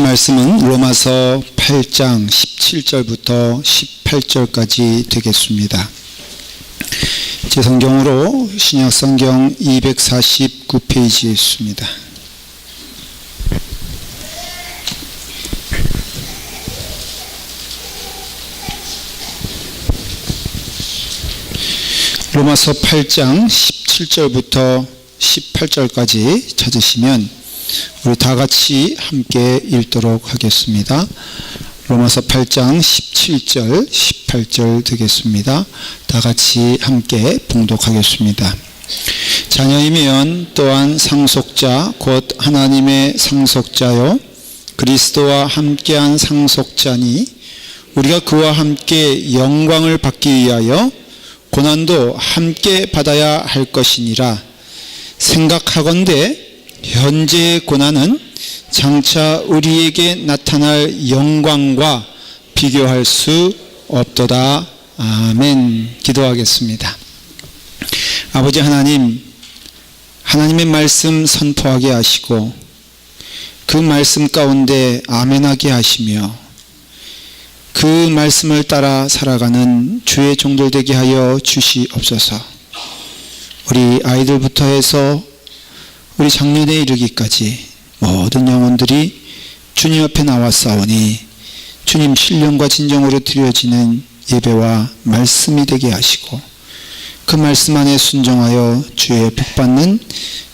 말씀은 로마서 8장 17절부터 18절까지 되겠습니다. 제 성경으로 신약성경 249페이지에 있습니다. 로마서 8장 17절부터 18절까지 찾으시면 우리 다 같이 함께 읽도록 하겠습니다. 로마서 8장 17절, 18절 되겠습니다. 다 같이 함께 봉독하겠습니다. 자녀이면 또한 상속자 곧 하나님의 상속자요 그리스도와 함께한 상속자니 우리가 그와 함께 영광을 받기 위하여 고난도 함께 받아야 할 것이니라. 생각하건대 현재의 고난은 장차 우리에게 나타날 영광과 비교할 수 없도다. 아멘. 기도하겠습니다. 아버지 하나님, 하나님의 말씀 선포하게 하시고 그 말씀 가운데 아멘하게 하시며 그 말씀을 따라 살아가는 주의 종들 되게 하여 주시옵소서. 우리 아이들부터 해서 우리 작년에 이르기까지 모든 영혼들이 주님 앞에 나왔사오니 주님 신령과 진정으로 드려지는 예배와 말씀이 되게 하시고 그 말씀 안에 순종하여 주의 복받는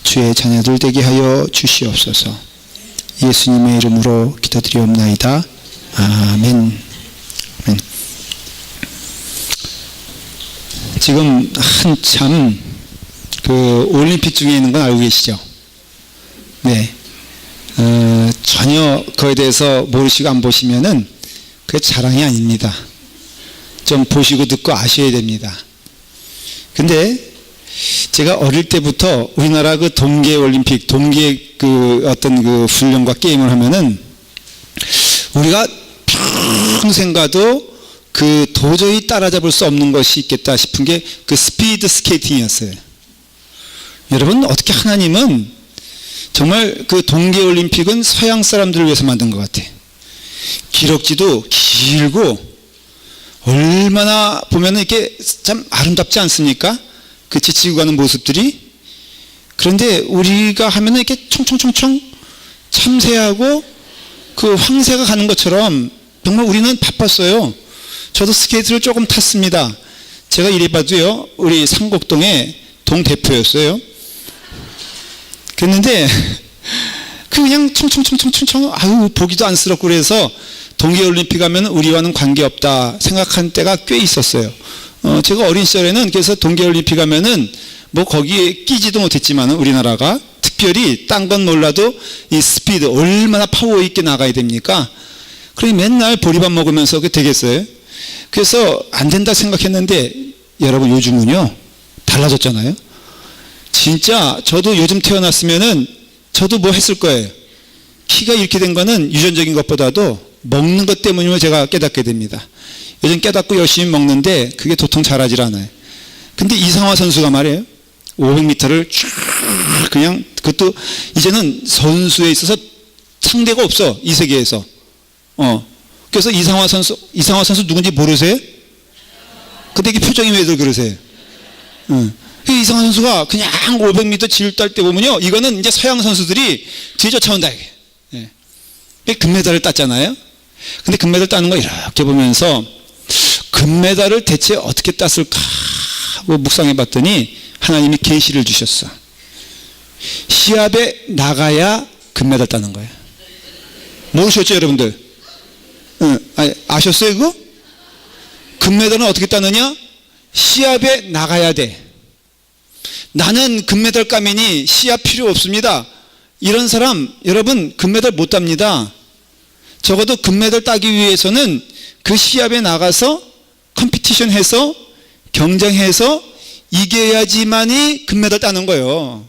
주의 자녀들 되게 하여 주시옵소서. 예수님의 이름으로 기도드리옵나이다. 아멘. 아멘. 지금 한참 그 올림픽 중에 있는 건 알고 계시죠? 네. 전혀 그에 대해서 모르시고 안 보시면은 그게 자랑이 아닙니다. 좀 보시고 듣고 아셔야 됩니다. 근데 제가 어릴 때부터 우리나라 그 동계 올림픽, 동계 그 어떤 그 훈련과 게임을 하면은 우리가 평생 가도 그 도저히 따라잡을 수 없는 것이 있겠다 싶은 게 그 스피드 스케이팅이었어요. 여러분, 어떻게 하나님은 정말 그 동계올림픽은 서양 사람들을 위해서 만든 것 같아. 기럭지도 길고 얼마나 보면 이렇게 참 아름답지 않습니까? 그 지치고 가는 모습들이. 그런데 우리가 하면 이렇게 총총총총 참새하고 그 황새가 가는 것처럼 정말 우리는 바빴어요. 저도 스케이트를 조금 탔습니다. 제가 이래 봐도요, 우리 상곡동의 동대표였어요. 그랬는데 그냥 총총총총총 아유 보기도 안쓰럽고 그래서 동계올림픽 하면 우리와는 관계없다 생각한 때가 꽤 있었어요. 제가 어린 시절에는 그래서 동계올림픽 하면은 뭐 거기에 끼지도 못했지만 우리나라가 특별히 딴 건 몰라도 이 스피드 얼마나 파워 있게 나가야 됩니까? 그러니 맨날 보리밥 먹으면서 그게 되겠어요? 그래서 안 된다 생각했는데 여러분 요즘은요 달라졌잖아요. 진짜 저도 요즘 태어났으면은 저도 뭐 했을 거예요. 키가 이렇게 된 거는 유전적인 것보다도 먹는 것 때문임을 제가 깨닫게 됩니다. 요즘 깨닫고 열심히 먹는데 그게 도통 잘하질 않아요. 근데 이상화 선수가 말이에요. 500m를 쭉 그냥 그것도 이제는 선수에 있어서 상대가 없어. 이 세계에서. 그래서 이상화 선수 누군지 모르세요? 근데 이게 표정이 왜들 그러세요? 이상화 선수가 그냥 500m 질주할 때 보면요, 이거는 이제 서양 선수들이 뒤에 쫓아온다. 예. 금메달을 땄잖아요. 근데 금메달 따는 거 이렇게 보면서 금메달을 대체 어떻게 땄을까 하고 묵상해 봤더니 하나님이 계시를 주셨어. 시합에 나가야 금메달 따는 거예요. 모르셨죠, 여러분들? 아셨어요, 그거? 금메달은 어떻게 따느냐? 시합에 나가야 돼. 나는 금메달 까매니 시합 필요 없습니다. 이런 사람 여러분 금메달 못 땁니다. 적어도 금메달 따기 위해서는 그 시합에 나가서 컴피티션 해서 경쟁해서 이겨야지만이 금메달 따는 거예요.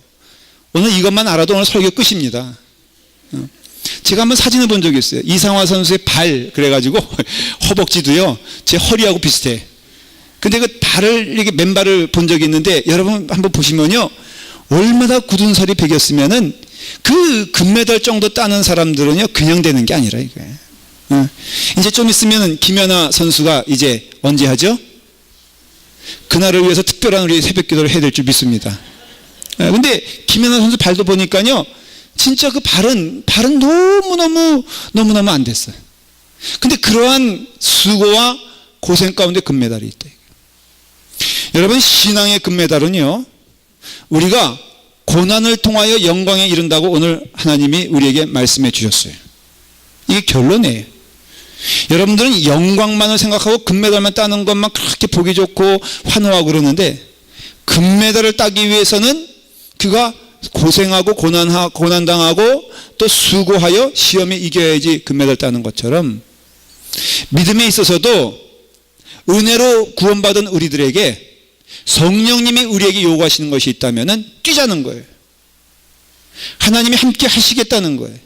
오늘 이것만 알아도 오늘 설교 끝입니다. 제가 한번 사진을 본 적이 있어요. 이상화 선수의 발 그래가지고 허벅지도요 제 허리하고 비슷해. 근데 그 발을 이렇게 맨발을 본 적이 있는데 여러분 한번 보시면요 얼마나 굳은 살이 배겼으면은 그 금메달 정도 따는 사람들은요, 그냥 되는 게 아니라 이거예요. 이제 좀 있으면 김연아 선수가 이제 언제 하죠? 그날을 위해서 특별한 우리 새벽 기도를 해야 될 줄 믿습니다. 근데 김연아 선수 발도 보니까요, 진짜 그 발은 너무너무 안 됐어요. 근데 그러한 수고와 고생 가운데 금메달이 있다. 여러분, 신앙의 금메달은요, 우리가 고난을 통하여 영광에 이른다고 오늘 하나님이 우리에게 말씀해 주셨어요. 이게 결론이에요. 여러분들은 영광만을 생각하고 금메달만 따는 것만 그렇게 보기 좋고 환호하고 그러는데, 금메달을 따기 위해서는 그가 고생하고 고난당하고 또 수고하여 시험에 이겨야지 금메달 따는 것처럼, 믿음에 있어서도 은혜로 구원받은 우리들에게 성령님이 우리에게 요구하시는 것이 있다면 뛰자는 거예요. 하나님이 함께 하시겠다는 거예요.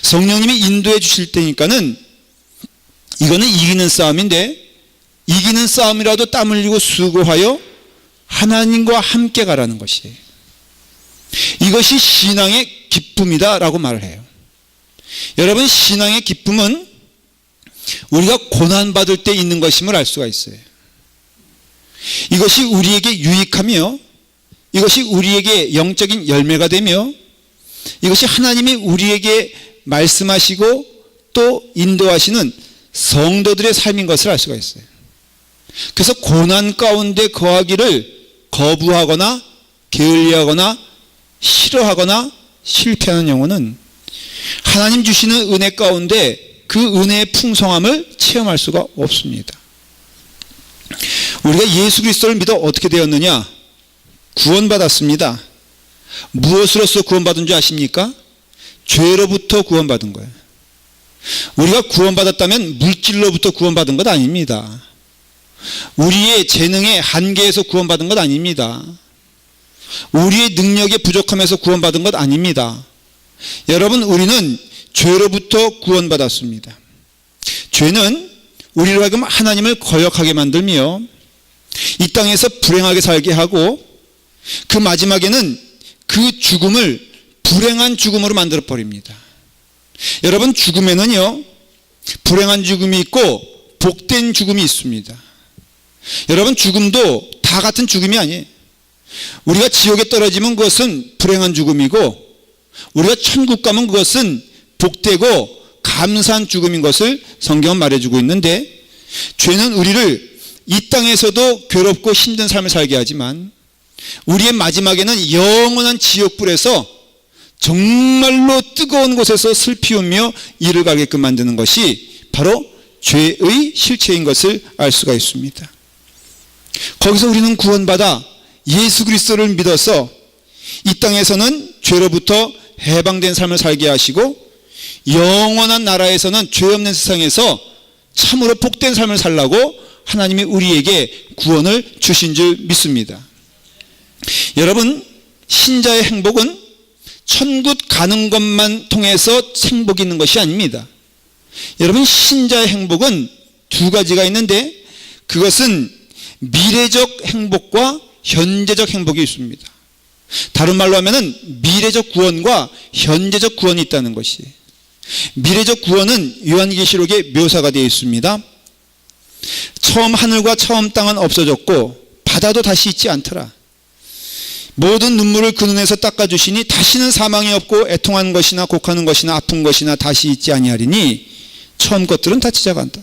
성령님이 인도해 주실 테니까는 이거는 이기는 싸움인데, 이기는 싸움이라도 땀 흘리고 수고하여 하나님과 함께 가라는 것이에요. 이것이 신앙의 기쁨이다라고 말을 해요. 여러분, 신앙의 기쁨은 우리가 고난받을 때 있는 것임을 알 수가 있어요. 이것이 우리에게 유익하며, 이것이 우리에게 영적인 열매가 되며, 이것이 하나님이 우리에게 말씀하시고 또 인도하시는 성도들의 삶인 것을 알 수가 있어요. 그래서 고난 가운데 거하기를 거부하거나 게을리하거나 싫어하거나 실패하는 영혼은 하나님 주시는 은혜 가운데 그 은혜의 풍성함을 체험할 수가 없습니다. 우리가 예수 그리스도를 믿어 어떻게 되었느냐? 구원받았습니다. 무엇으로서 구원받은 줄 아십니까? 죄로부터 구원받은 거예요. 우리가 구원받았다면 물질로부터 구원받은 것 아닙니다. 우리의 재능의 한계에서 구원받은 것 아닙니다. 우리의 능력의 부족함에서 구원받은 것 아닙니다. 여러분, 우리는 죄로부터 구원받았습니다. 죄는 우리로 하여금 하나님을 거역하게 만들며 이 땅에서 불행하게 살게 하고, 그 마지막에는 그 죽음을 불행한 죽음으로 만들어 버립니다. 여러분, 죽음에는요, 불행한 죽음이 있고 복된 죽음이 있습니다. 여러분, 죽음도 다 같은 죽음이 아니에요. 우리가 지옥에 떨어지면 그것은 불행한 죽음이고, 우리가 천국 가면 그것은 복되고 감사한 죽음인 것을 성경은 말해주고 있는데, 죄는 우리를 이 땅에서도 괴롭고 힘든 삶을 살게 하지만 우리의 마지막에는 영원한 지옥불에서 정말로 뜨거운 곳에서 슬피 울며 이를 가게끔 만드는 것이 바로 죄의 실체인 것을 알 수가 있습니다. 거기서 우리는 구원받아 예수 그리스도를 믿어서 이 땅에서는 죄로부터 해방된 삶을 살게 하시고, 영원한 나라에서는 죄 없는 세상에서 참으로 복된 삶을 살라고 하나님이 우리에게 구원을 주신 줄 믿습니다. 여러분, 신자의 행복은 천국 가는 것만 통해서 행복이 있는 것이 아닙니다. 여러분, 신자의 행복은 두 가지가 있는데, 그것은 미래적 행복과 현재적 행복이 있습니다. 다른 말로 하면은 미래적 구원과 현재적 구원이 있다는 것이에요. 미래적 구원은 요한계시록에 묘사가 되어 있습니다. 처음 하늘과 처음 땅은 없어졌고 바다도 다시 있지 않더라. 모든 눈물을 그 눈에서 닦아주시니 다시는 사망이 없고 애통하는 것이나 곡하는 것이나 아픈 것이나 다시 있지 아니하리니 처음 것들은 다 지나간다.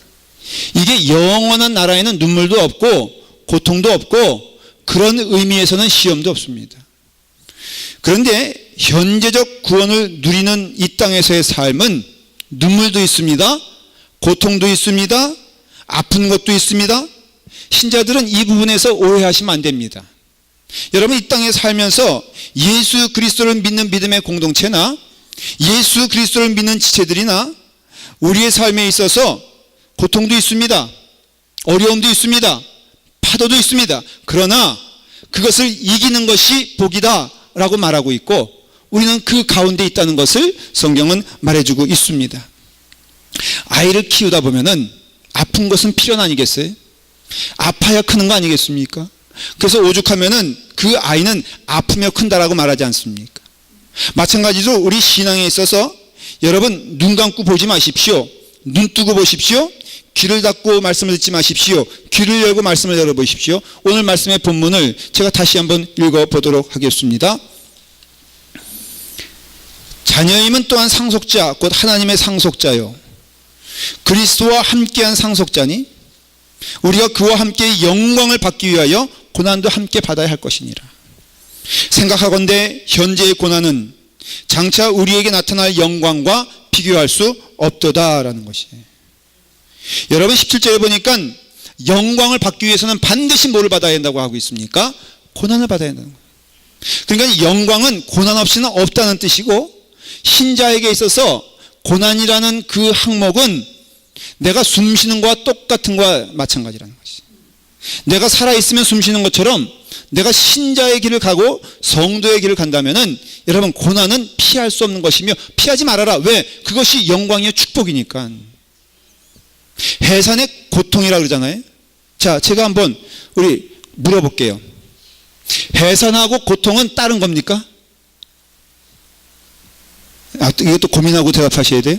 이게 영원한 나라에는 눈물도 없고 고통도 없고 그런 의미에서는 시험도 없습니다. 그런데 현재적 구원을 누리는 이 땅에서의 삶은 눈물도 있습니다. 고통도 있습니다. 아픈 것도 있습니다. 신자들은 이 부분에서 오해하시면 안 됩니다. 여러분, 이 땅에 살면서 예수 그리스도를 믿는 믿음의 공동체나 예수 그리스도를 믿는 지체들이나 우리의 삶에 있어서 고통도 있습니다. 어려움도 있습니다. 파도도 있습니다. 그러나 그것을 이기는 것이 복이다 라고 말하고 있고, 우리는 그 가운데 있다는 것을 성경은 말해주고 있습니다. 아이를 키우다 보면은 아픈 것은 필연 아니겠어요? 아파야 크는 거 아니겠습니까? 그래서 오죽하면은 그 아이는 아프며 큰다라고 말하지 않습니까? 마찬가지로 우리 신앙에 있어서 여러분 눈 감고 보지 마십시오. 눈 뜨고 보십시오. 귀를 닫고 말씀을 듣지 마십시오. 귀를 열고 말씀을 열어보십시오. 오늘 말씀의 본문을 제가 다시 한번 읽어보도록 하겠습니다. 자녀임은 또한 상속자 곧 하나님의 상속자요 그리스도와 함께한 상속자니 우리가 그와 함께 영광을 받기 위하여 고난도 함께 받아야 할 것이니라. 생각하건대 현재의 고난은 장차 우리에게 나타날 영광과 비교할 수 없도다라는 것이에요. 여러분 17절에 보니까 영광을 받기 위해서는 반드시 뭐를 받아야 한다고 하고 있습니까? 고난을 받아야 한다는 거예요. 그러니까 영광은 고난 없이는 없다는 뜻이고 신자에게 있어서 고난이라는 그 항목은 내가 숨쉬는 것과 똑같은 것과 마찬가지라는 것이죠. 내가 살아있으면 숨쉬는 것처럼 내가 신자의 길을 가고 성도의 길을 간다면은 여러분 고난은 피할 수 없는 것이며 피하지 말아라. 왜? 그것이 영광이요 축복이니까. 해산의 고통이라고 그러잖아요. 자, 제가 한번 우리 물어볼게요. 해산하고 고통은 다른 겁니까? 이것도 고민하고 대답하셔야 돼요.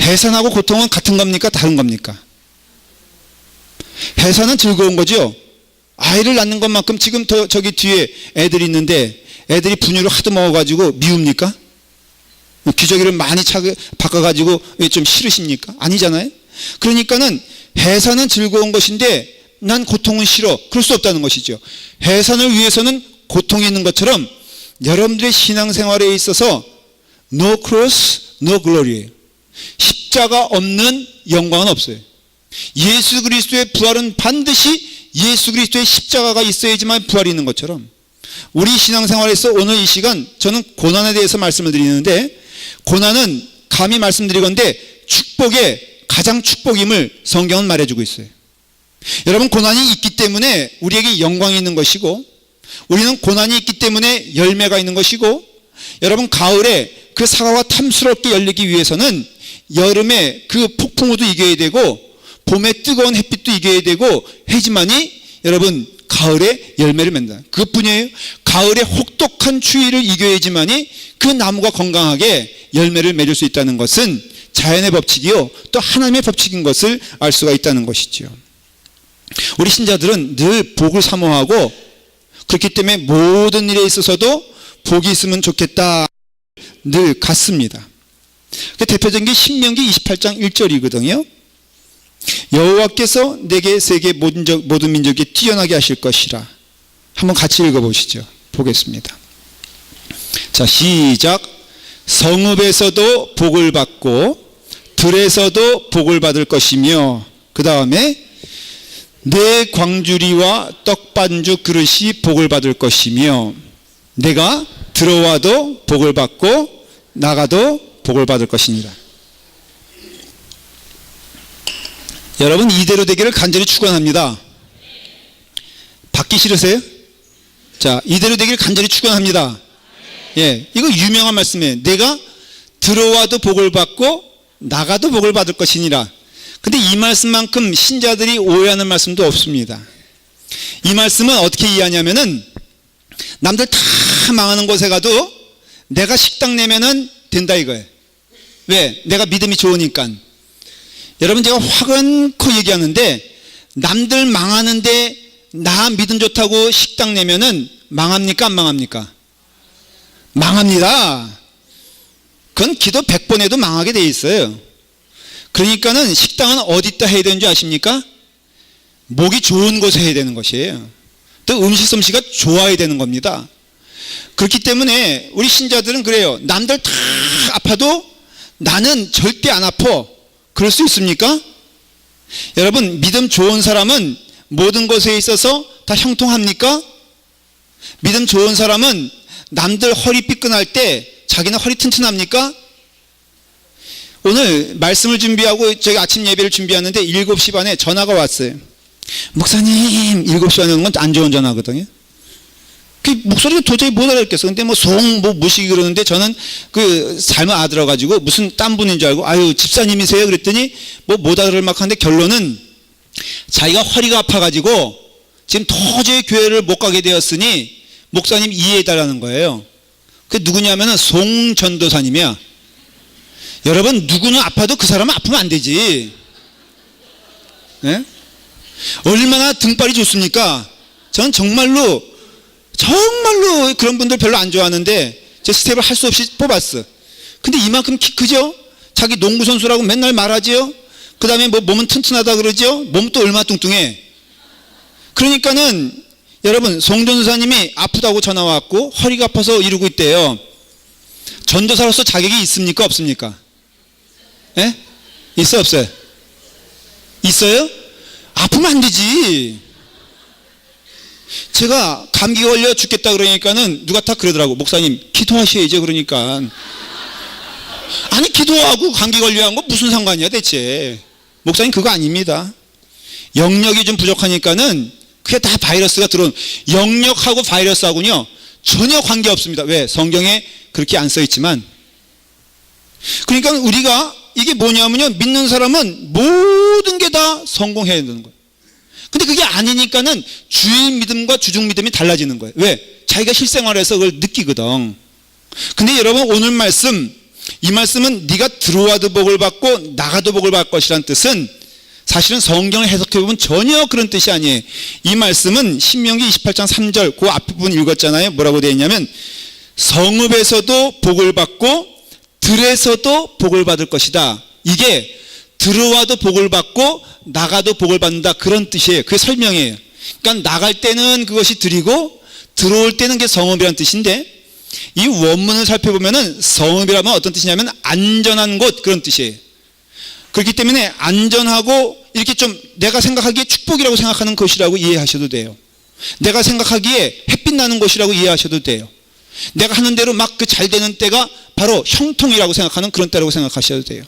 해산하고 고통은 같은 겁니까? 다른 겁니까? 해산은 즐거운 거죠. 아이를 낳는 것만큼 지금 저기 뒤에 애들이 있는데 애들이 분유를 하도 먹어가지고 미웁니까? 기저귀를 많이 바꿔가지고 좀 싫으십니까? 아니잖아요. 그러니까는 해산은 즐거운 것인데 난 고통은 싫어. 그럴 수 없다는 것이죠. 해산을 위해서는 고통이 있는 것처럼 여러분들의 신앙생활에 있어서 No cross, no glory. 십자가 없는 영광은 없어요. 예수 그리스도의 부활은 반드시 예수 그리스도의 십자가가 있어야지만 부활이 있는 것처럼 우리 신앙생활에서 오늘 이 시간 저는 고난에 대해서 말씀을 드리는데 고난은 감히 말씀드리건대 축복의 가장 축복임을 성경은 말해주고 있어요. 여러분 고난이 있기 때문에 우리에게 영광이 있는 것이고 우리는 고난이 있기 때문에 열매가 있는 것이고 여러분 가을에 그 사과가 탐스럽게 열리기 위해서는 여름에 그 폭풍우도 이겨야 되고 봄에 뜨거운 햇빛도 이겨야 되고 해지만이 여러분 가을에 열매를 맺는다. 그것뿐이에요. 가을에 혹독한 추위를 이겨야지만이 그 나무가 건강하게 열매를 맺을 수 있다는 것은 자연의 법칙이요 또 하나님의 법칙인 것을 알 수가 있다는 것이죠. 우리 신자들은 늘 복을 사모하고 그렇기 때문에 모든 일에 있어서도 복이 있으면 좋겠다 늘 같습니다. 그 대표적인 게 신명기 28장 1절이거든요. 여호와께서 내게 세계 모든 민족이 뛰어나게 하실 것이라. 한번 같이 읽어보시죠. 보겠습니다. 자, 시작. 성읍에서도 복을 받고 들에서도 복을 받을 것이며 그 다음에 내 광주리와 떡반죽 그릇이 복을 받을 것이며 내가 들어와도 복을 받고 나가도 복을 받을 것이니라. 여러분 이대로 되기를 간절히 축원합니다. 받기 싫으세요? 자, 이대로 되기를 간절히 축원합니다. 예, 이거 유명한 말씀이에요. 내가 들어와도 복을 받고 나가도 복을 받을 것이니라. 근데 이 말씀만큼 신자들이 오해하는 말씀도 없습니다. 이 말씀은 어떻게 이해하냐면은 남들 다 망하는 곳에 가도 내가 식당 내면은 된다 이거예요. 왜? 내가 믿음이 좋으니까. 여러분 제가 화근코 얘기하는데 남들 망하는데 나 믿음 좋다고 식당 내면은 망합니까 안 망합니까? 망합니다. 그건 기도 100번 해도 망하게 돼 있어요. 그러니까는 식당은 어디다 해야 되는 줄 아십니까? 목이 좋은 곳에 해야 되는 것이에요. 또 음식 솜씨가 좋아야 되는 겁니다. 그렇기 때문에 우리 신자들은 그래요. 남들 다 아파도 나는 절대 안 아파. 그럴 수 있습니까? 여러분 믿음 좋은 사람은 모든 것에 있어서 다 형통합니까? 믿음 좋은 사람은 남들 허리 삐끈할 때 자기는 허리 튼튼합니까? 오늘 말씀을 준비하고 저희 아침 예배를 준비하는데 7시 반에 전화가 왔어요. 목사님 7시 반에 오는 건 안 좋은 전화거든요. 그 목소리가 도저히 못 알아듣겠어. 근데 뭐 무식이 그러는데 저는 그 잘못 알아들어가지고 무슨 딴 분인 줄 알고 아유 집사님이세요? 그랬더니 뭐 못 알아들 막 하는데 결론은 자기가 허리가 아파가지고 지금 도저히 교회를 못 가게 되었으니 목사님 이해해달라는 거예요. 그 누구냐면은 송전도사님이야. 여러분, 누구는 아파도 그 사람은 아프면 안 되지. 네? 얼마나 등발이 좋습니까? 전 정말로 그런 분들 별로 안 좋아하는데 제 스텝을 할 수 없이 뽑았어. 근데 이만큼 키 크죠? 자기 농구 선수라고 맨날 말하지요? 그 다음에 뭐 몸은 튼튼하다 그러죠? 몸 또 얼마나 뚱뚱해. 그러니까는 여러분, 송전도사님이 아프다고 전화 왔고 허리가 아파서 이러고 있대요. 전도사로서 자격이 있습니까? 없습니까? 예? 있어 없어요? 있어요? 아프면 안 되지. 제가 감기 걸려 죽겠다 그러니까는 누가 다 그러더라고. 목사님 기도하셔야죠. 그러니까 아니, 기도하고 감기 걸려 한 거 무슨 상관이야 대체. 목사님 그거 아닙니다. 영역이 좀 부족하니까는 그게 다 바이러스가 들어온. 영역하고 바이러스하고는요 전혀 관계 없습니다. 왜? 성경에 그렇게 안 써 있지만. 그러니까 우리가 이게 뭐냐면요, 믿는 사람은 모든 게 다 성공해야 되는 거예요. 근데 그게 아니니까는 주인 믿음과 주중 믿음이 달라지는 거예요. 왜? 자기가 실생활에서 그걸 느끼거든. 근데 여러분, 오늘 말씀, 이 말씀은 네가 들어와도 복을 받고 나가도 복을 받을 것이라는 뜻은 사실은 성경을 해석해보면 전혀 그런 뜻이 아니에요. 이 말씀은 신명기 28장 3절 그 앞부분 읽었잖아요. 뭐라고 되어 있냐면 성읍에서도 복을 받고 들에서도 복을 받을 것이다. 이게 들어와도 복을 받고 나가도 복을 받는다, 그런 뜻이에요. 그게 설명이에요. 그러니까 나갈 때는 그것이 들이고 들어올 때는 그게 성읍이라는 뜻인데, 이 원문을 살펴보면은 성읍이라면 어떤 뜻이냐면 안전한 곳, 그런 뜻이에요. 그렇기 때문에 안전하고 이렇게 좀 내가 생각하기에 축복이라고 생각하는 곳이라고 이해하셔도 돼요. 내가 생각하기에 햇빛 나는 곳이라고 이해하셔도 돼요. 내가 하는 대로 막 그 잘 되는 때가 바로 형통이라고 생각하는 그런 때라고 생각하셔도 돼요.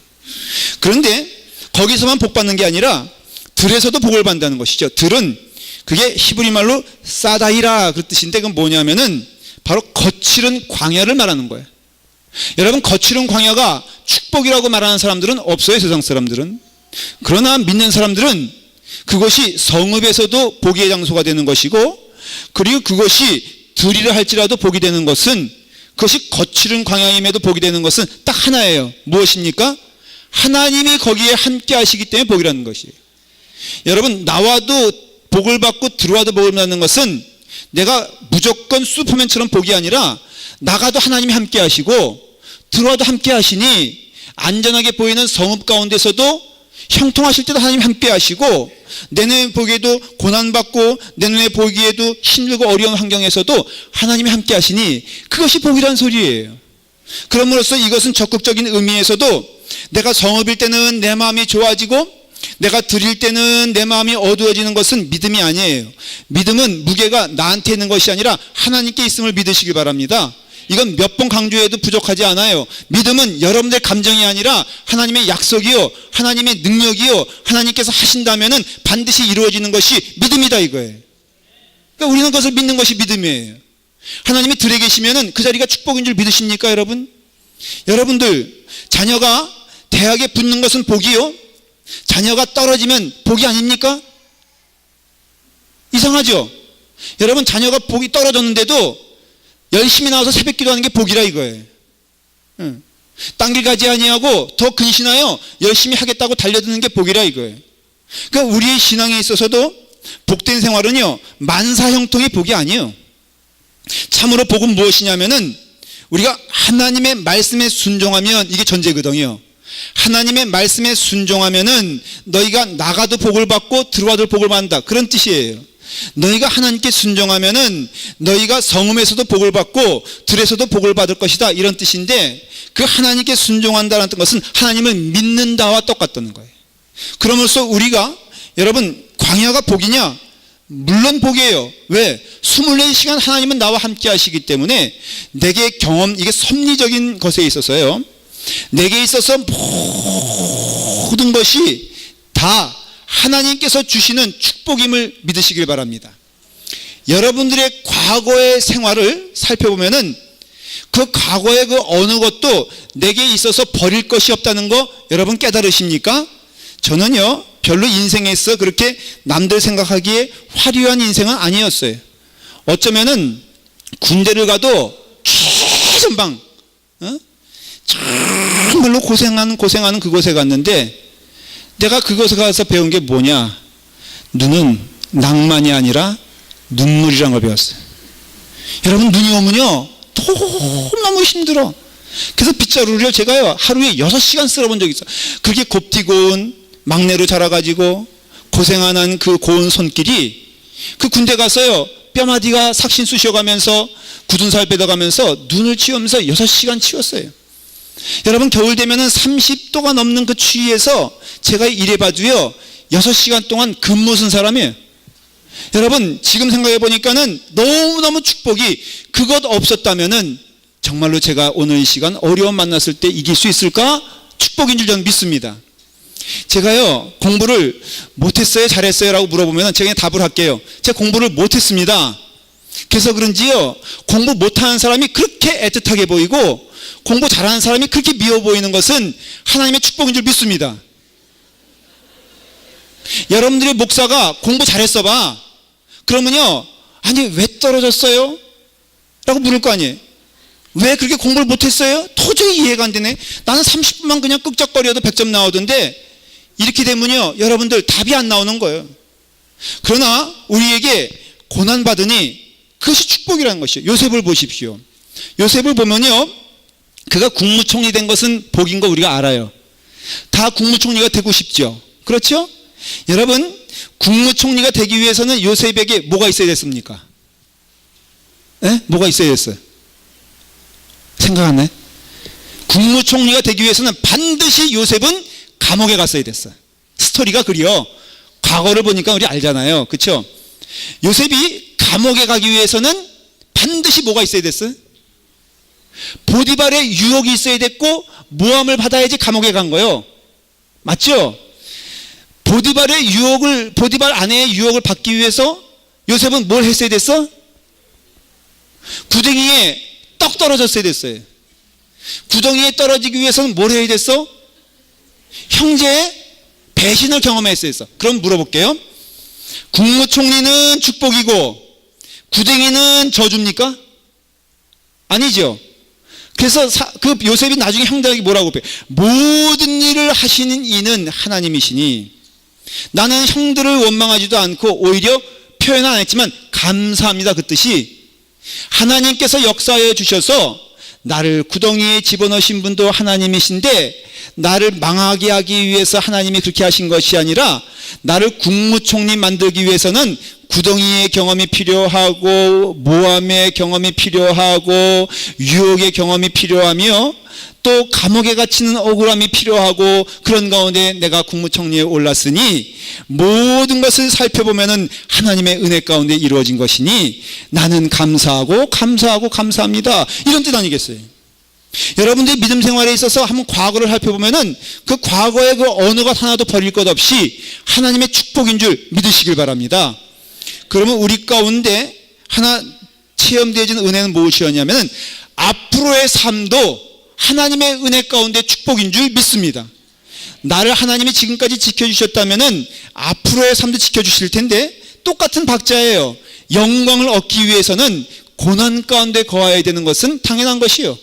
그런데 거기서만 복 받는 게 아니라 들에서도 복을 받는다는 것이죠. 들은 그게 히브리 말로 사다이라 그 뜻인데, 그건 뭐냐면은 바로 거칠은 광야를 말하는 거예요. 여러분, 거칠은 광야가 축복이라고 말하는 사람들은 없어요, 세상 사람들은. 그러나 믿는 사람들은 그것이 성읍에서도 복의 장소가 되는 것이고, 그리고 그것이 들이라 할지라도 복이 되는 것은, 그것이 거칠은 광야임에도 복이 되는 것은 딱 하나예요. 무엇입니까? 하나님이 거기에 함께 하시기 때문에 복이라는 것이에요. 여러분, 나와도 복을 받고 들어와도 복을 받는 것은 내가 무조건 슈퍼맨처럼 복이 아니라 나가도 하나님이 함께 하시고 들어와도 함께 하시니 안전하게 보이는 성읍 가운데서도 형통하실 때도 하나님이 함께 하시고, 내 눈에 보기에도 고난받고 내 눈에 보기에도 힘들고 어려운 환경에서도 하나님이 함께 하시니 그것이 복이라는 소리예요. 그럼으로써 이것은 적극적인 의미에서도 내가 성읍일 때는 내 마음이 좋아지고 내가 드릴 때는 내 마음이 어두워지는 것은 믿음이 아니에요. 믿음은 무게가 나한테 있는 것이 아니라 하나님께 있음을 믿으시길 바랍니다. 이건 몇 번 강조해도 부족하지 않아요. 믿음은 여러분들의 감정이 아니라 하나님의 약속이요, 하나님의 능력이요, 하나님께서 하신다면은 반드시 이루어지는 것이 믿음이다, 이거예요. 그러니까 우리는 그것을 믿는 것이 믿음이에요. 하나님이 들에 계시면은 그 자리가 축복인 줄 믿으십니까, 여러분? 여러분들, 자녀가 대학에 붙는 것은 복이요, 자녀가 떨어지면 복이 아닙니까? 이상하죠? 여러분, 자녀가 복이 떨어졌는데도 열심히 나와서 새벽 기도하는 게 복이라 이거예요. 딴 길 가지 아니하고 더 근신하여 열심히 하겠다고 달려드는 게 복이라 이거예요. 그러니까 우리의 신앙에 있어서도 복된 생활은요, 만사형통의 복이 아니에요. 참으로 복은 무엇이냐면은 우리가 하나님의 말씀에 순종하면, 이게 전제거든요. 하나님의 말씀에 순종하면은 너희가 나가도 복을 받고 들어와도 복을 받는다, 그런 뜻이에요. 너희가 하나님께 순종하면은 너희가 성읍에서도 복을 받고 들에서도 복을 받을 것이다, 이런 뜻인데, 그 하나님께 순종한다는 것은 하나님을 믿는다와 똑같다는 거예요. 그러면서 우리가, 여러분, 광야가 복이냐? 물론 복이에요. 왜? 24시간 하나님은 나와 함께 하시기 때문에 내게 경험, 이게 섭리적인 것에 있어서요, 내게 있어서 모든 것이 다 하나님께서 주시는 축복임을 믿으시길 바랍니다. 여러분들의 과거의 생활을 살펴보면은 그 과거의 그 어느 것도 내게 있어서 버릴 것이 없다는 거 여러분 깨달으십니까? 저는요, 별로 인생에서 그렇게 남들 생각하기에 화려한 인생은 아니었어요. 어쩌면은 군대를 가도 최전방, 정말로 고생하는 그곳에 갔는데 내가 그곳에 가서 배운 게 뭐냐? 눈은 낭만이 아니라 눈물이라는 걸 배웠어요. 여러분, 눈이 오면요 너무너무 힘들어. 그래서 빗자루를 제가요 하루에 6시간 쓸어본 적이 있어요. 그렇게 곱디고 온 막내로 자라가지고 고생하는 그 고운 손길이 그 군대 가서요 뼈마디가 삭신 쑤셔가면서 굳은 살 빼다가면서 눈을 치우면서 6시간 치웠어요. 여러분, 겨울 되면은 30도가 넘는 그 추위에서 제가 일해봐도요 6시간 동안 근무 쓴 사람이에요. 여러분, 지금 생각해 보니까는 너무너무 축복이, 그것 없었다면은 정말로 제가 오늘 이 시간 어려움 만났을 때 이길 수 있을까? 축복인 줄 저는 믿습니다. 제가요 공부를 못했어요 잘했어요 라고 물어보면 제가 그냥 답을 할게요. 제가 공부를 못했습니다. 그래서 그런지요 공부 못하는 사람이 그렇게 애틋하게 보이고 공부 잘하는 사람이 그렇게 미워 보이는 것은 하나님의 축복인 줄 믿습니다. 여러분들의 목사가 공부 잘했어 봐 그러면요 아니 왜 떨어졌어요? 라고 물을 거 아니에요. 왜 그렇게 공부를 못했어요? 도저히 이해가 안 되네. 나는 30분만 그냥 끄적거려도 100점 나오던데. 이렇게 되면요 여러분들 답이 안 나오는 거예요. 그러나 우리에게 고난받으니 그것이 축복이라는 것이에요. 요셉을 보십시오. 요셉을 보면요 그가 국무총리 된 것은 복인 거 우리가 알아요. 다 국무총리가 되고 싶죠. 그렇죠? 여러분, 국무총리가 되기 위해서는 요셉에게 뭐가 있어야 됐습니까? 네? 뭐가 있어야 됐어요? 생각 안 나요? 국무총리가 되기 위해서는 반드시 요셉은 감옥에 갔어야 됐어요. 스토리가 그래요. 과거를 보니까 우리 알잖아요. 그렇죠? 요셉이 감옥에 가기 위해서는 반드시 뭐가 있어야 됐어요? 보디발의 유혹이 있어야 됐고 모함을 받아야지 감옥에 간 거예요. 맞죠? 보디발 아내의 유혹을 받기 위해서 요셉은 뭘 했어야 됐어? 구덩이에 떡 떨어졌어야 됐어요. 구덩이에 떨어지기 위해서는 뭘 해야 됐어? 형제의 배신을 경험했어야 했어. 그럼 물어볼게요. 국무총리는 축복이고 구덩이는 저주입니까? 아니죠. 그래서 그 요셉이 나중에 형들에게 뭐라고 배워요? 모든 일을 하시는 이는 하나님이시니 나는 형들을 원망하지도 않고 오히려 표현 안 했지만 감사합니다. 그 뜻이 하나님께서 역사해 주셔서 나를 구덩이에 집어넣으신 분도 하나님이신데 나를 망하게 하기 위해서 하나님이 그렇게 하신 것이 아니라 나를 국무총리 만들기 위해서는 구덩이의 경험이 필요하고 모함의 경험이 필요하고 유혹의 경험이 필요하며 또 감옥에 갇히는 억울함이 필요하고 그런 가운데 내가 국무총리에 올랐으니 모든 것을 살펴보면은 하나님의 은혜 가운데 이루어진 것이니 나는 감사합니다. 이런 뜻 아니겠어요? 여러분들의 믿음 생활에 있어서 한번 과거를 살펴보면은 그 과거의 그 어느 것 하나도 버릴 것 없이 하나님의 축복인 줄 믿으시길 바랍니다. 그러면 우리 가운데 하나 체험되어진 은혜는 무엇이었냐면 앞으로의 삶도 하나님의 은혜 가운데 축복인 줄 믿습니다. 나를 하나님이 지금까지 지켜주셨다면 앞으로의 삶도 지켜주실 텐데 똑같은 박자예요. 영광을 얻기 위해서는 고난 가운데 거해야 되는 것은 당연한 것이요.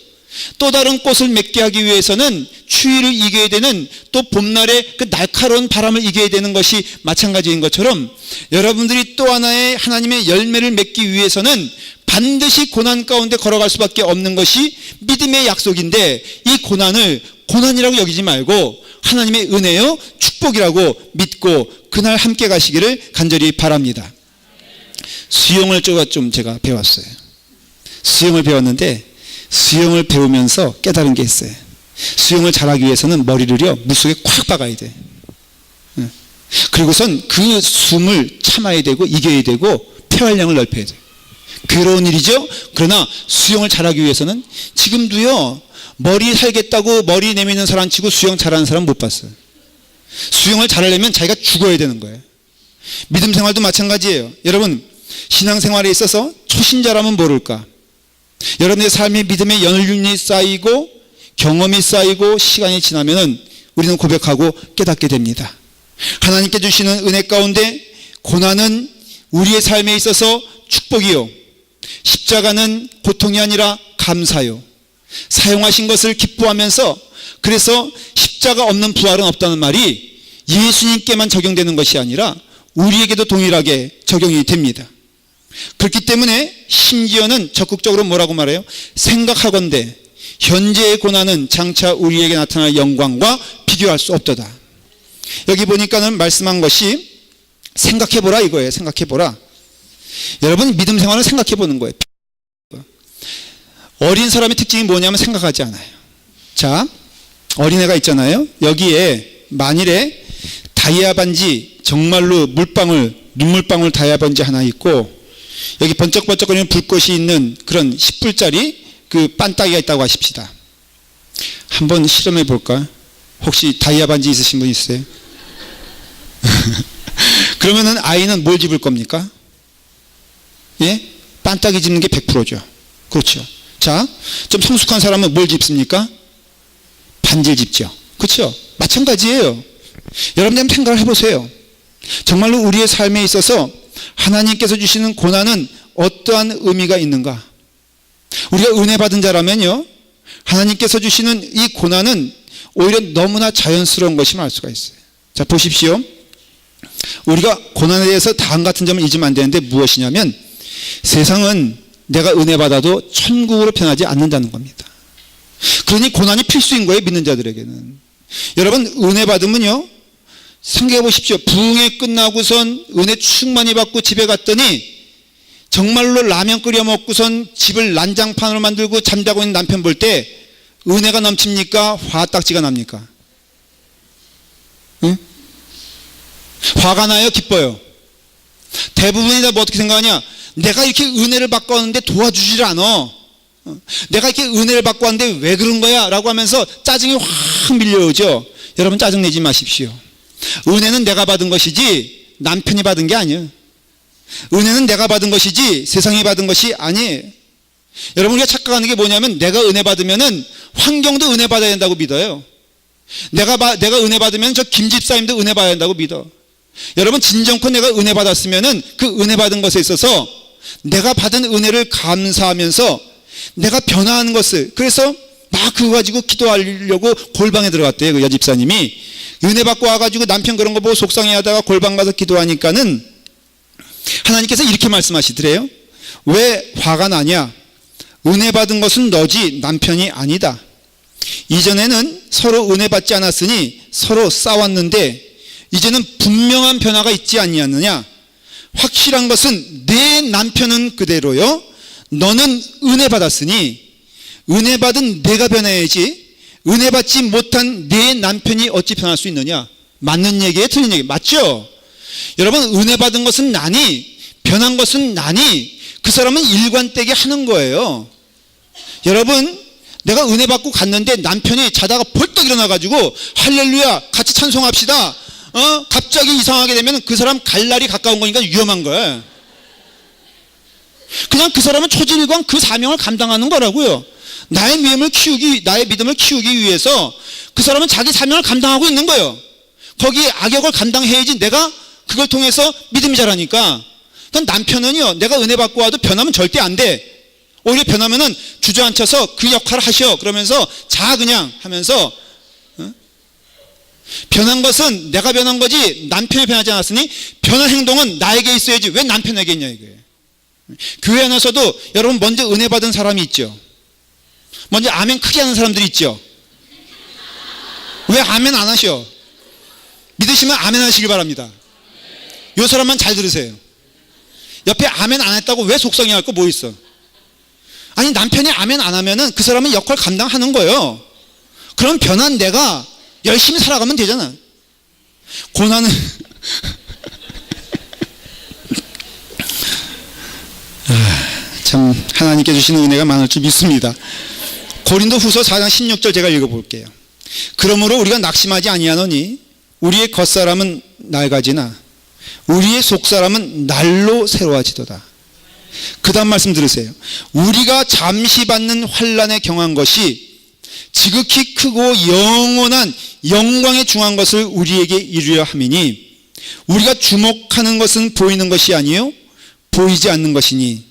또 다른 꽃을 맺게 하기 위해서는 추위를 이겨야 되는 또 봄날의 그 날카로운 바람을 이겨야 되는 것이 마찬가지인 것처럼 여러분들이 또 하나의 하나님의 열매를 맺기 위해서는 반드시 고난 가운데 걸어갈 수밖에 없는 것이 믿음의 약속인데 이 고난을 고난이라고 여기지 말고 하나님의 은혜요 축복이라고 믿고 그날 함께 가시기를 간절히 바랍니다. 수영을 좀 제가 배웠어요. 수영을 배웠는데 수영을 배우면서 깨달은 게 있어요. 수영을 잘하기 위해서는 머리를요 물속에 콱 박아야 돼. 그리고선 그 숨을 참아야 되고 이겨야 되고 폐활량을 넓혀야 돼. 괴로운 일이죠. 그러나 수영을 잘하기 위해서는 지금도요 머리 살겠다고 머리 내미는 사람 치고 수영 잘하는 사람 못 봤어요. 수영을 잘하려면 자기가 죽어야 되는 거예요. 믿음 생활도 마찬가지예요. 여러분 신앙생활에 있어서 초신자라면 모를까? 여러분의 삶이 믿음의 연륜이 쌓이고 경험이 쌓이고 시간이 지나면 우리는 고백하고 깨닫게 됩니다. 하나님께 주시는 은혜 가운데 고난은 우리의 삶에 있어서 축복이요 십자가는 고통이 아니라 감사요 사용하신 것을 기뻐하면서, 그래서 십자가 없는 부활은 없다는 말이 예수님께만 적용되는 것이 아니라 우리에게도 동일하게 적용이 됩니다. 그렇기 때문에 심지어는 적극적으로 뭐라고 말해요? 생각하건대 현재의 고난은 장차 우리에게 나타날 영광과 비교할 수 없도다. 여기 보니까는 말씀한 것이 생각해보라 이거예요. 생각해보라. 여러분, 믿음 생활을 생각해보는 거예요. 어린 사람의 특징이 뭐냐면 생각하지 않아요. 자, 어린애가 있잖아요. 여기에 만일에 다이아 반지, 정말로 눈물방울 다이아 반지 하나 있고, 여기 번쩍번쩍거리는 불꽃이 있는 그런 10불짜리 그 빤따기가 있다고 하십시다. 한번 실험해 볼까? 혹시 다이아 반지 있으신 분 있어요? 그러면은 아이는 뭘 집을 겁니까? 예? 빤따기 집는 게 100%죠. 그렇죠. 자, 좀 성숙한 사람은 뭘 집습니까? 반지를 집죠. 그렇죠? 마찬가지예요. 여러분들 한번 생각을 해보세요. 정말로 우리의 삶에 있어서 하나님께서 주시는 고난은 어떠한 의미가 있는가? 우리가 은혜 받은 자라면요, 하나님께서 주시는 이 고난은 오히려 너무나 자연스러운 것임을 알 수가 있어요. 자, 보십시오. 우리가 고난에 대해서 다음 같은 점을 잊으면 안 되는데 무엇이냐면, 세상은 내가 은혜 받아도 천국으로 변하지 않는다는 겁니다. 그러니 고난이 필수인 거예요, 믿는 자들에게는. 여러분, 은혜 받으면요, 생각해 보십시오. 부흥회 끝나고선 은혜 충만히 받고 집에 갔더니 정말로 라면 끓여 먹고선 집을 난장판으로 만들고 잠자고 있는 남편 볼 때 은혜가 넘칩니까? 화딱지가 납니까? 응? 화가 나요? 기뻐요? 대부분이 다 뭐 어떻게 생각하냐? 내가 이렇게 은혜를 받고 왔는데 도와주질 않아. 내가 이렇게 은혜를 받고 왔는데 왜 그런 거야? 라고 하면서 짜증이 확 밀려오죠. 여러분, 짜증내지 마십시오. 은혜는 내가 받은 것이지 남편이 받은 게 아니에요. 은혜는 내가 받은 것이지 세상이 받은 것이 아니에요. 여러분, 우리가 착각하는 게 뭐냐면, 내가 은혜 받으면은 환경도 은혜 받아야 된다고 믿어요. 내가 은혜 받으면 저 김 집사님도 은혜 받아야 된다고 믿어. 여러분, 진정코 내가 은혜 받았으면은 그 은혜 받은 것에 있어서 내가 받은 은혜를 감사하면서 내가 변화하는 것을, 그래서 막 그거 가지고 기도하려고 골방에 들어갔대요. 그 여집사님이 은혜 받고 와가지고 남편 그런 거 보고 속상해하다가 골방 가서 기도하니까는 하나님께서 이렇게 말씀하시더래요. 왜 화가 나냐? 은혜 받은 것은 너지 남편이 아니다. 이전에는 서로 은혜 받지 않았으니 서로 싸웠는데 이제는 분명한 변화가 있지 아니하느냐? 확실한 것은 내 남편은 그대로요, 너는 은혜 받았으니 은혜 받은 내가 변해야지 은혜 받지 못한 내 남편이 어찌 변할 수 있느냐? 맞는 얘기예요, 틀린 얘기 맞죠? 여러분, 은혜 받은 것은 나니, 변한 것은 나니, 그 사람은 일관되게 하는 거예요. 여러분, 내가 은혜 받고 갔는데 남편이 자다가 벌떡 일어나가지고 할렐루야 같이 찬송합시다, 갑자기 이상하게 되면 그 사람 갈 날이 가까운 거니까 위험한 거예요. 그냥 그 사람은 초질관 그 사명을 감당하는 거라고요. 나의 믿음을 키우기 위해서 그 사람은 자기 사명을 감당하고 있는 거예요. 거기에 악역을 감당해야지 내가 그걸 통해서 믿음이 자라니까. 그러니까 남편은요, 내가 은혜 받고 와도 변하면 절대 안 돼. 오히려 변하면은 주저앉혀서 그 역할을 하셔. 그러면서 자 그냥 하면서, 변한 것은 내가 변한 거지 남편이 변하지 않았으니 변한 행동은 나에게 있어야지 왜 남편에게 있냐 이거예요. 교회 안에서도 여러분 먼저 은혜 받은 사람이 있죠. 먼저 아멘 크게 하는 사람들이 있죠. 왜 아멘 안 하셔? 믿으시면 아멘 하시길 바랍니다. 이 사람만 잘 들으세요. 옆에 아멘 안 했다고 왜 속상해할 거 뭐 있어? 아니, 남편이 아멘 안 하면은 그 사람은 역할 감당하는 거예요. 그럼 변한 내가 열심히 살아가면 되잖아. 고난은 참 하나님께 주시는 은혜가 많을 줄 믿습니다. 고린도후서 4장 16절 제가 읽어볼게요. 그러므로 우리가 낙심하지 아니하노니 우리의 겉사람은 낡아지나 우리의 속사람은 날로 새로워지도다. 그 다음 말씀 들으세요. 우리가 잠시 받는 환난에 경한 것이 지극히 크고 영원한 영광에 중한 것을 우리에게 이루려 함이니 우리가 주목하는 것은 보이는 것이 아니요 보이지 않는 것이니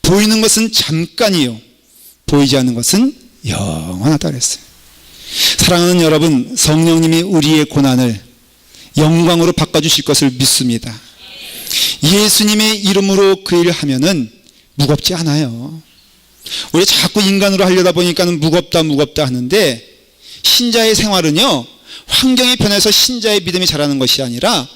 보이는 것은 잠깐이요 보이지 않는 것은 영원하다 그랬어요. 사랑하는 여러분, 성령님이 우리의 고난을 영광으로 바꿔주실 것을 믿습니다. 예수님의 이름으로 그 일을 하면은 무겁지 않아요. 우리 자꾸 인간으로 하려다 보니까는 무겁다 하는데, 신자의 생활은요, 환경이 변해서 신자의 믿음이 자라는 것이 아니라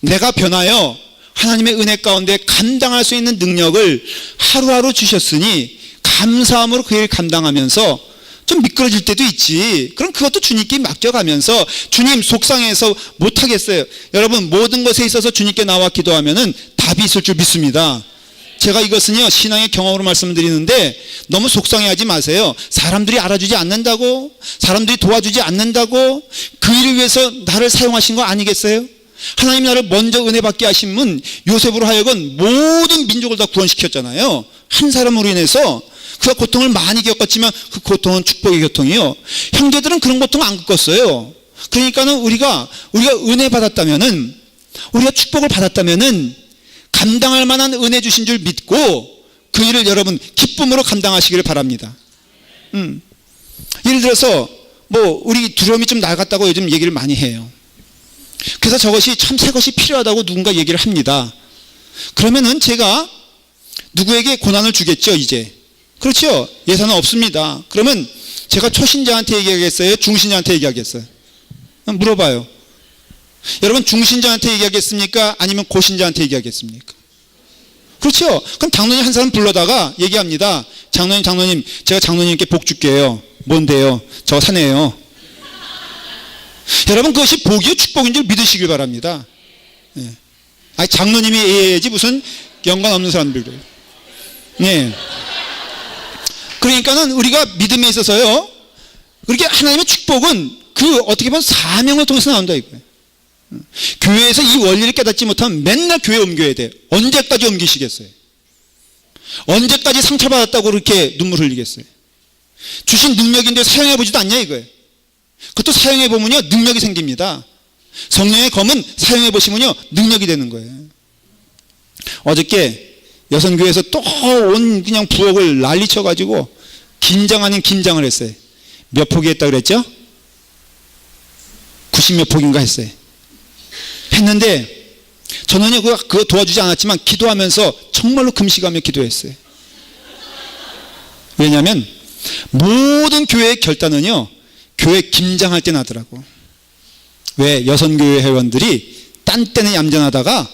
내가 변하여 하나님의 은혜 가운데 감당할 수 있는 능력을 하루하루 주셨으니 감사함으로 그 일을 감당하면서 좀 미끄러질 때도 있지. 그럼 그것도 주님께 맡겨가면서, 주님 속상해서 못하겠어요. 여러분, 모든 것에 있어서 주님께 나와 기도하면은 답이 있을 줄 믿습니다. 제가 이것은요, 신앙의 경험으로 말씀드리는데 너무 속상해하지 마세요. 사람들이 알아주지 않는다고, 사람들이 도와주지 않는다고, 그 일을 위해서 나를 사용하신 거 아니겠어요? 하나님 나를 먼저 은혜 받게 하신 분, 요셉으로 하여금 모든 민족을 다 구원시켰잖아요. 한 사람으로 인해서. 그가 고통을 많이 겪었지만 그 고통은 축복의 고통이요. 형제들은 그런 고통 안 겪었어요. 그러니까는 우리가 은혜 받았다면은, 우리가 축복을 받았다면은 감당할 만한 은혜 주신 줄 믿고 그 일을 여러분 기쁨으로 감당하시기를 바랍니다. 예를 들어서 우리 두려움이 좀 나갔다고 요즘 얘기를 많이 해요. 그래서 저것이 참 새 것이 필요하다고 누군가 얘기를 합니다. 그러면은 제가 누구에게 고난을 주겠죠, 이제. 그렇죠? 예산은 없습니다. 그러면 제가 초신자한테 얘기하겠어요? 중신자한테 얘기하겠어요? 물어봐요. 여러분, 중신자한테 얘기하겠습니까? 아니면 고신자한테 얘기하겠습니까? 그렇죠? 그럼 장로님 한 사람 불러다가 얘기합니다. 장로님, 제가 장로님께 복 줄게요. 뭔데요? 저 사내요. 여러분, 그것이 복이요 축복인 줄 믿으시길 바랍니다. 네. 아니, 장로님이 해야지 무슨 연관 없는 사람들도. 네. 그러니까는 우리가 믿음에 있어서요, 그렇게 하나님의 축복은 어떻게 보면 사명을 통해서 나온다 이거예요. 교회에서 이 원리를 깨닫지 못하면 맨날 교회 옮겨야 돼. 언제까지 옮기시겠어요? 언제까지 상처받았다고 그렇게 눈물 흘리겠어요? 주신 능력인데 사용해보지도 않냐 이거예요. 그것도 사용해보면요, 능력이 생깁니다. 성령의 검은 사용해보시면요, 능력이 되는 거예요. 어저께 여선교회에서 또 온 그냥 부엌을 난리쳐가지고 긴장 아닌 긴장을 했어요. 몇 폭이 했다 그랬죠? 90몇 폭인가 했어요. 했는데 저는요, 그거 도와주지 않았지만 기도하면서 정말로 금식하며 기도했어요. 왜냐하면 모든 교회의 결단은요, 교회 김장할 때 나더라고. 왜? 여선교회 회원들이 딴 때는 얌전하다가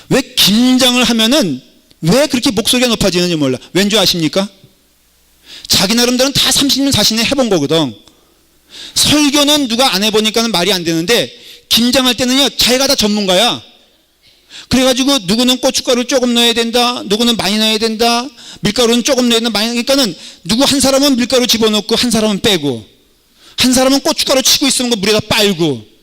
왜 김장을 하면은 왜 그렇게 목소리가 높아지는지 몰라. 왠지 아십니까? 자기 나름대로는 다 30년 40년 해본 거거든. 설교는 누가 안 해보니까는 말이 안 되는데, 김장할 때는요, 자기가 다 전문가야. 그래가지고 누구는 고춧가루 조금 넣어야 된다, 누구는 많이 넣어야 된다, 밀가루는 조금 넣어야 된다, 많이. 그러니까는 누구 한 사람은 밀가루 집어넣고 한 사람은 빼고, 한 사람은 고춧가루 치고 있으면 그 물에다 빨고,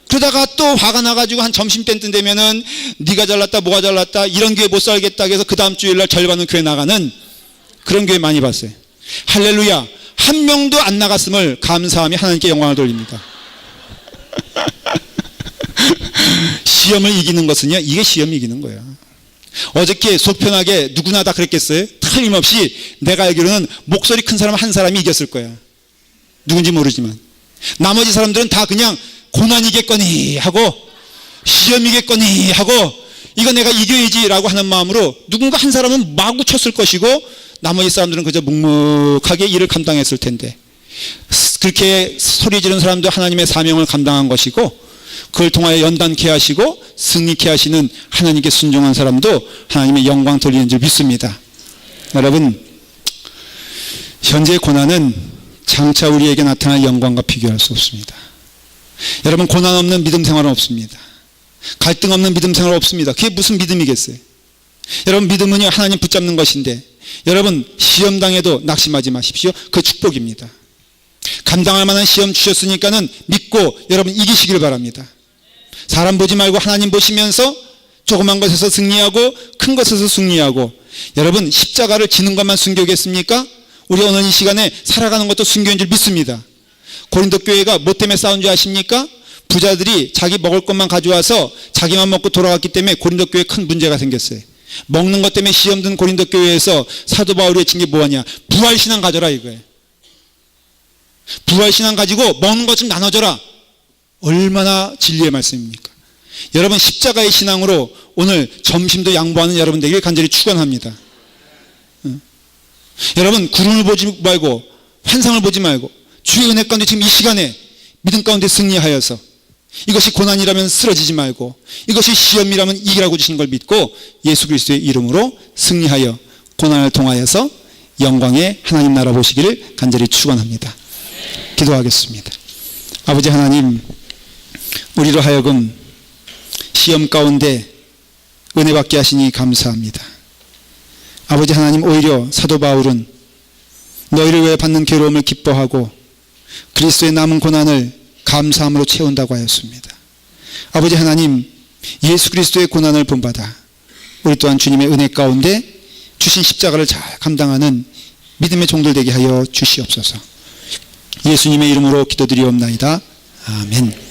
그러다가 또 화가 나가지고 한 점심때쯤 되면은 네가 잘났다 뭐가 잘났다 이런 교회 못 살겠다 해서 그 다음 주일날 절반은 교회 나가는 그런 교회 많이 봤어요. 할렐루야. 한 명도 안 나갔음을 감사하며 하나님께 영광을 돌립니다. 시험을 이기는 것은요, 이게 시험을 이기는 거예요. 어저께 속편하게 누구나 다 그랬겠어요? 틀림없이 내가 알기로는 목소리 큰 사람 한 사람이 이겼을 거야. 누군지 모르지만 나머지 사람들은 다 그냥 고난이겠거니 하고 시험이겠거니 하고 이거 내가 이겨야지 라고 하는 마음으로 누군가 한 사람은 마구 쳤을 것이고 나머지 사람들은 그저 묵묵하게 일을 감당했을 텐데, 그렇게 소리 지르는 사람도 하나님의 사명을 감당한 것이고 그걸 통하여 연단케 하시고 승리케 하시는 하나님께 순종한 사람도 하나님의 영광 돌리는 줄 믿습니다. 여러분, 현재의 고난은 장차 우리에게 나타날 영광과 비교할 수 없습니다. 여러분, 고난 없는 믿음 생활은 없습니다. 갈등 없는 믿음 생활은 없습니다. 그게 무슨 믿음이겠어요? 여러분, 믿음은요, 하나님 붙잡는 것인데, 여러분, 시험 당해도 낙심하지 마십시오. 그 축복입니다. 감당할 만한 시험 주셨으니까는 믿고 여러분 이기시길 바랍니다. 사람 보지 말고 하나님 보시면서 조그만 것에서 승리하고 큰 것에서 승리하고, 여러분 십자가를 지는 것만 순교겠습니까? 우리 오늘 이 시간에 살아가는 것도 순교인 줄 믿습니다. 고린도 교회가 뭐 때문에 싸운 줄 아십니까? 부자들이 자기 먹을 것만 가져와서 자기만 먹고 돌아갔기 때문에 고린도 교회에 큰 문제가 생겼어요. 먹는 것 때문에 시험 든 고린도 교회에서 사도 바울이 외친 게 뭐하냐? 부활신앙 가져라 이거예요. 부활신앙 가지고 먹는 것 좀 나눠줘라. 얼마나 진리의 말씀입니까? 여러분 십자가의 신앙으로 오늘 점심도 양보하는 여러분 되길 간절히 축원합니다. 여러분 구름을 보지 말고 환상을 보지 말고 주의 은혜 가운데 지금 이 시간에 믿음 가운데 승리하여서 이것이 고난이라면 쓰러지지 말고 이것이 시험이라면 이기라고 주신 걸 믿고 예수 그리스도의 이름으로 승리하여 고난을 통하여서 영광의 하나님 나라 보시기를 간절히 축원합니다. 기도하겠습니다. 아버지 하나님, 우리로 하여금 시험 가운데 은혜 받게 하시니 감사합니다. 아버지 하나님, 오히려 사도 바울은 너희를 위해 받는 괴로움을 기뻐하고 그리스도의 남은 고난을 감사함으로 채운다고 하였습니다. 아버지 하나님, 예수 그리스도의 고난을 본받아 우리 또한 주님의 은혜 가운데 주신 십자가를 잘 감당하는 믿음의 종들 되게 하여 주시옵소서. 예수님의 이름으로 기도드리옵나이다. 아멘.